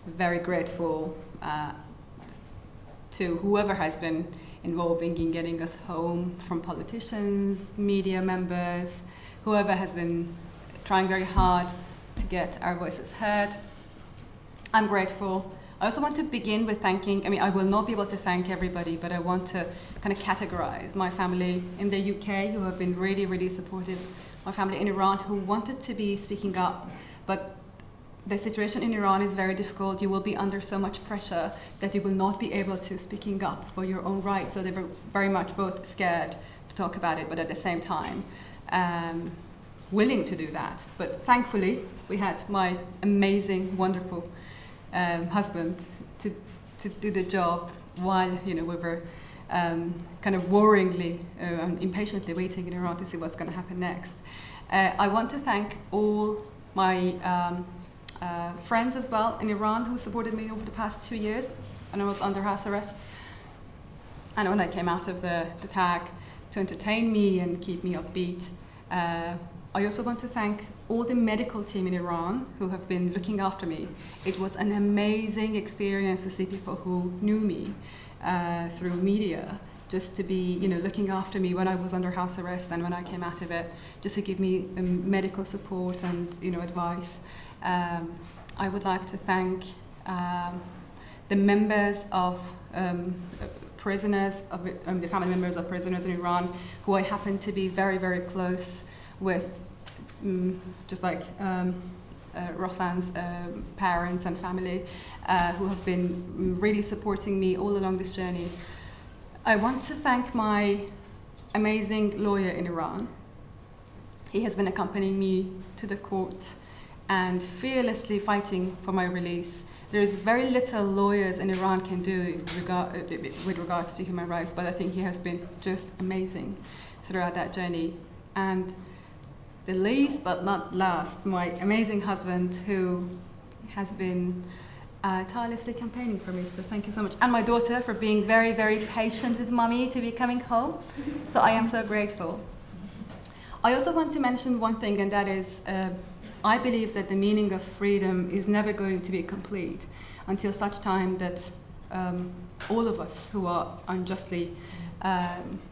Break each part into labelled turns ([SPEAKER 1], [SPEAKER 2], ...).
[SPEAKER 1] very grateful to whoever has been involving in getting us home, from politicians, media members, whoever has been trying very hard to get our voices heard. I'm grateful. I also want to begin with thanking, I will not be able to thank everybody, but I want to kind of categorize my family in the UK, who have been really, really supportive, my family in Iran, who wanted to be speaking up, but the situation in Iran is very difficult. You will be under so much pressure that you will not be able to speaking up for your own rights. So they were very much both scared to talk about it, but at the same time, willing to do that. But thankfully, we had my amazing, wonderful husband to do the job while we were kind of worryingly and impatiently waiting in Iran to see what's going to happen next. I want to thank all my friends as well in Iran who supported me over the past 2 years when I was under house arrest, and when I came out of the tag, to entertain me and keep me upbeat. I also want to thank all the medical team in Iran who have been looking after me. It was an amazing experience to see people who knew me through media, just to be looking after me when I was under house arrest and when I came out of it, just to give me medical support and advice. I would like to thank the members of prisoners, the family members of prisoners in Iran, who I happen to be very, very close with, just like Roxanne's parents and family, who have been really supporting me all along this journey. I want to thank my amazing lawyer in Iran. He has been accompanying me to the court and fearlessly fighting for my release. There is very little lawyers in Iran can do with regards to human rights, but I think he has been just amazing throughout that journey. And the least but not last, my amazing husband, who has been tirelessly campaigning for me, so thank you so much. And my daughter for being very, very patient with mommy to be coming home. So I am so grateful. I also want to mention one thing, and that is, I believe that the meaning of freedom is never going to be complete until such time that all of us who are unjustly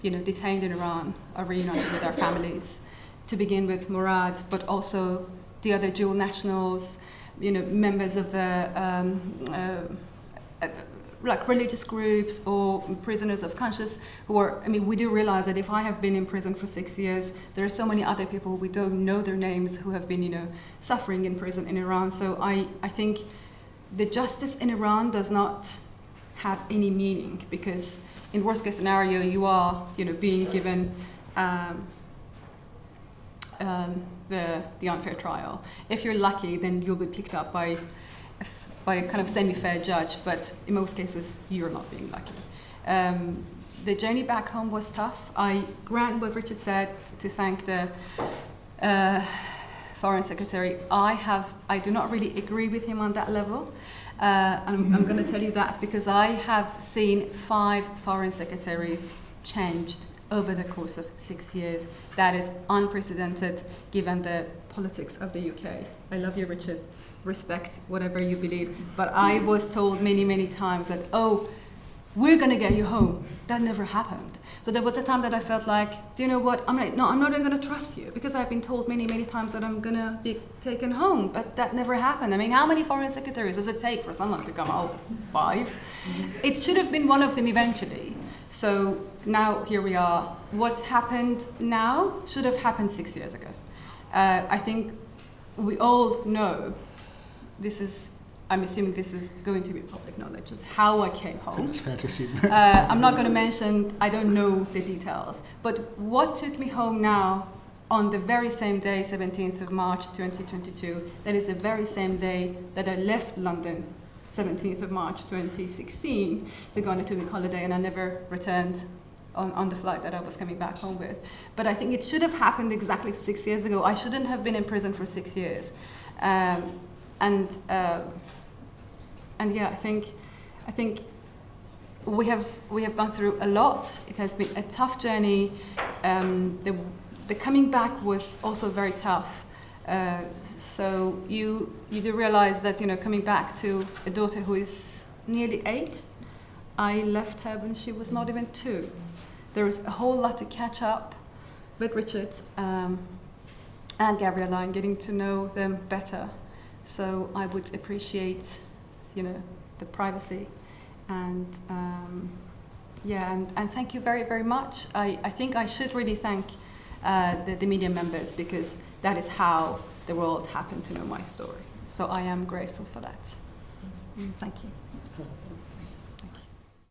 [SPEAKER 1] detained in Iran are reunited with our families. To begin with Murad, but also the other dual nationals, members of the like religious groups or prisoners of conscience who are, we do realize that if I have been in prison for 6 years, there are so many other people, we don't know their names, who have been, suffering in prison in Iran. So I think the justice in Iran does not have any meaning, because in worst case scenario, you are, being given the unfair trial. If you're lucky, then you'll be picked up by a kind of semi-fair judge, but in most cases, you're not being lucky. The journey back home was tough. I grant what Richard said, to thank the Foreign Secretary. I do not really agree with him on that level. I'm going to tell you that because I have seen 5 foreign secretaries changed over the course of 6 years. That is unprecedented given the politics of the UK. I love you, Richard. Respect whatever you believe. But I was told many, many times that, we're going to get you home. That never happened. So there was a time that I felt like, do you know what? I'm like, no, I'm not even going to trust you, because I've been told many, many times that I'm going to be taken home. But that never happened. How many foreign secretaries does it take for someone to come home? 5? It should have been one of them eventually. So now here we are. What's happened now should have happened 6 years ago. I think we all know I'm assuming this is going to be public knowledge, how I came home.
[SPEAKER 2] It's fair to assume.
[SPEAKER 1] I'm not going to mention, I don't know the details. But what took me home now on the very same day, 17th of March 2022, that is the very same day that I left London, 17th of March 2016, to go on a 2-week holiday, and I never returned on the flight that I was coming back home with. But I think it should have happened exactly 6 years ago. I shouldn't have been in prison for 6 years. And yeah, I think we have gone through a lot. It has been a tough journey. The coming back was also very tough. So you do realize that, coming back to a daughter who is nearly 8, I left her when she was not even 2. There is a whole lot to catch up with Richard and Gabriella and getting to know them better. So I would appreciate, the privacy. And and thank you very, very much. I think I should really thank the media members, because that is how the world happened to know my story. So I am grateful for that. Thank you.